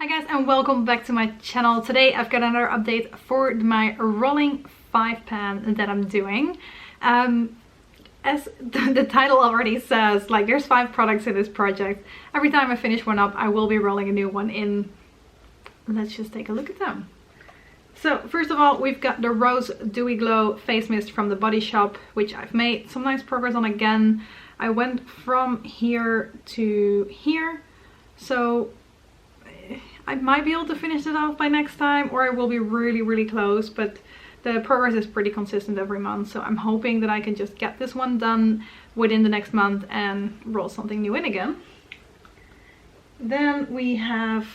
Hi guys, and welcome back to my channel. Today I've got another update for my rolling 5 pan that I'm doing. As the title already says, like there's 5 products in this project. Every time I finish one up I will be rolling a new one in. Let's just take a look at them. So first of all, we've got the Rose Dewy Glow Face Mist from the Body Shop, which I've made some nice progress on again. I went from here to here, so I might be able to finish it off by next time, or I will be really close, but the progress is pretty consistent every month, so I'm hoping that I can just get this one done within the next month and roll something new in again. Then we have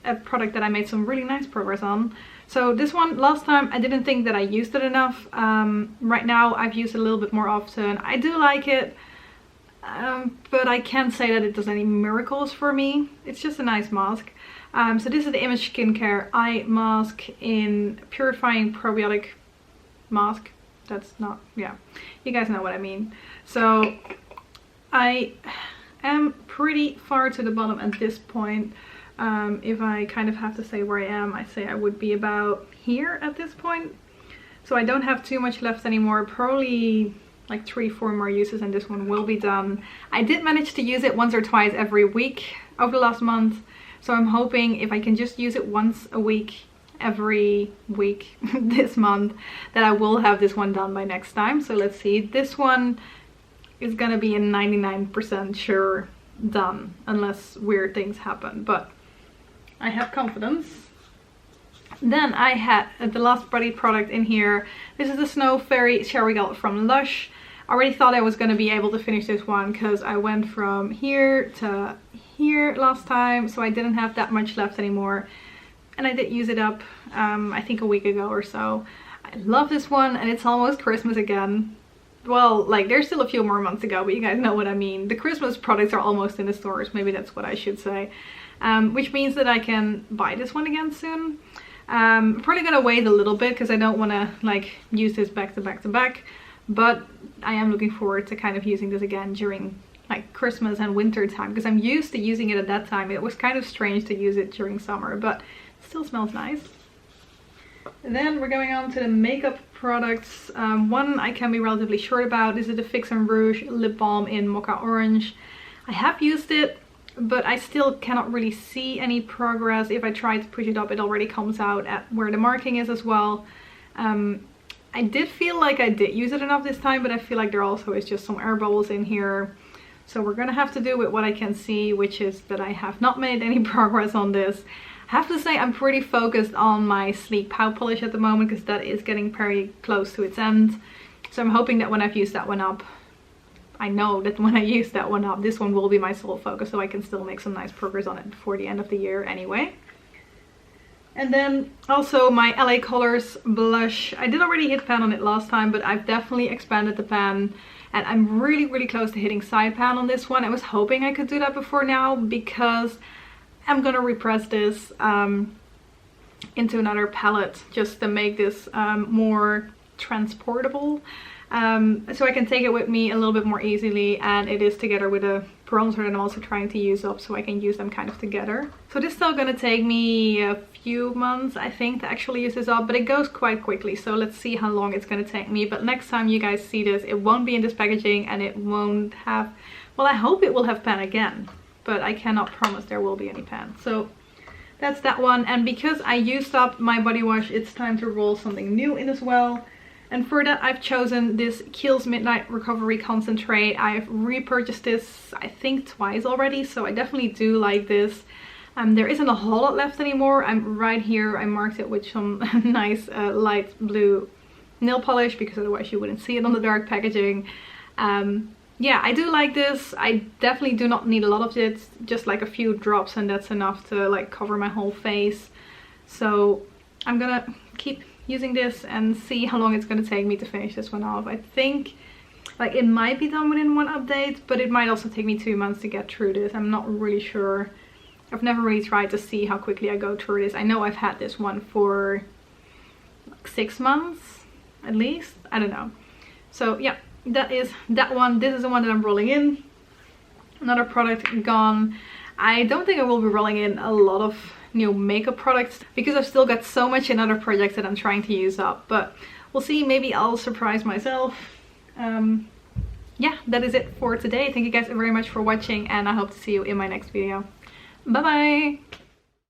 a product that I made some really nice progress on. So this one, last time I didn't think that I used it enough. Right now I've used it a little bit more often. I do like it, but I can't say that it does any miracles for me. It's just a nice mask. So this is the Image Skincare Eye Mask in Purifying Probiotic Mask. That's not, yeah, you guys know what I mean. So I am pretty far to the bottom at this point. If I kind of have to say where I am, I say I would be about here at this point. So I don't have too much left anymore, probably like 3-4 more uses and this one will be done. I did manage to use it once or twice every week over the last month. So I'm hoping if I can just use it once a week, every week this month, that I will have this one done by next time. So let's see, this one is gonna be a 99% sure done, unless weird things happen, but I have confidence. Then I had the last body product in here. This is the Snow Fairy Shower Gel from Lush. I already thought I was going to be able to finish this one because I went from here to here last time, so I didn't have that much left anymore, and I did use it up I think a week ago or so. I love this one, and it's almost Christmas again. Well, like there's still a few more months to go, but you guys know what I mean. The Christmas products are almost in the stores, maybe that's what I should say, which means that I can buy this one again soon. I'm probably gonna wait a little bit because I don't want to like use this back to back to back, but I am looking forward to kind of using this again during like Christmas and winter time, because I'm used to using it at that time. It was kind of strange to use it during summer, but it still smells nice. And then we're going on to the makeup products. One I can be relatively short about. This is the Fix and Rouge Lip Balm in Mocha Orange. I have used it, but I still cannot really see any progress. If I try to push it up, it already comes out at where the marking is as well. I did feel like I did use it enough this time, but I feel like there also is just some air bubbles in here. So we're gonna have to do with what I can see, which is that I have not made any progress on this. I have to say I'm pretty focused on my Sleek Pow Polish at the moment, because that is getting very close to its end. So I'm hoping that when I've used that one up, I know that when I use that one up, this one will be my sole focus, so I can still make some nice progress on it before the end of the year anyway. And then also my LA Colors blush. I did already hit pan on it last time, but I've definitely expanded the pan, and I'm really close to hitting side pan on this one. I was hoping I could do that before now, because I'm gonna repress this into another palette just to make this more transportable. So I can take it with me a little bit more easily, and it is together with a bronzer that I'm also trying to use up, so I can use them kind of together. So this is still gonna take me a few months, I think, to actually use this up, but it goes quite quickly, so let's see how long it's gonna take me. But next time you guys see this, it won't be in this packaging, and it won't have, well, I hope it will have pan again, but I cannot promise there will be any pan. So that's that one. And because I used up my body wash, it's time to roll something new in as well. And for that, I've chosen this Kiehl's Midnight Recovery Concentrate. I've repurchased this, I think, twice already, so I definitely do like this. There isn't a whole lot left anymore. I'm right here. I marked it with some nice light blue nail polish, because otherwise you wouldn't see it on the dark packaging. Yeah, I do like this. I definitely do not need a lot of it, just like a few drops, and that's enough to like cover my whole face. So I'm gonna keep using this and see how long it's going to take me to finish this one off. I think like it might be done within one update, but it might also take me 2 months to get through this. I'm not really sure. I've never really tried to see how quickly I go through this. I know I've had this one for like 6 months at least. I don't know. So yeah, that is that one. This is the one that I'm rolling in. Another product gone. I don't think I will be rolling in a lot of new makeup products because I've still got so much in other projects that I'm trying to use up, but we'll see. Maybe I'll surprise myself. Yeah, that is it for today. Thank you guys very much for watching, and I hope to see you in my next video. Bye bye.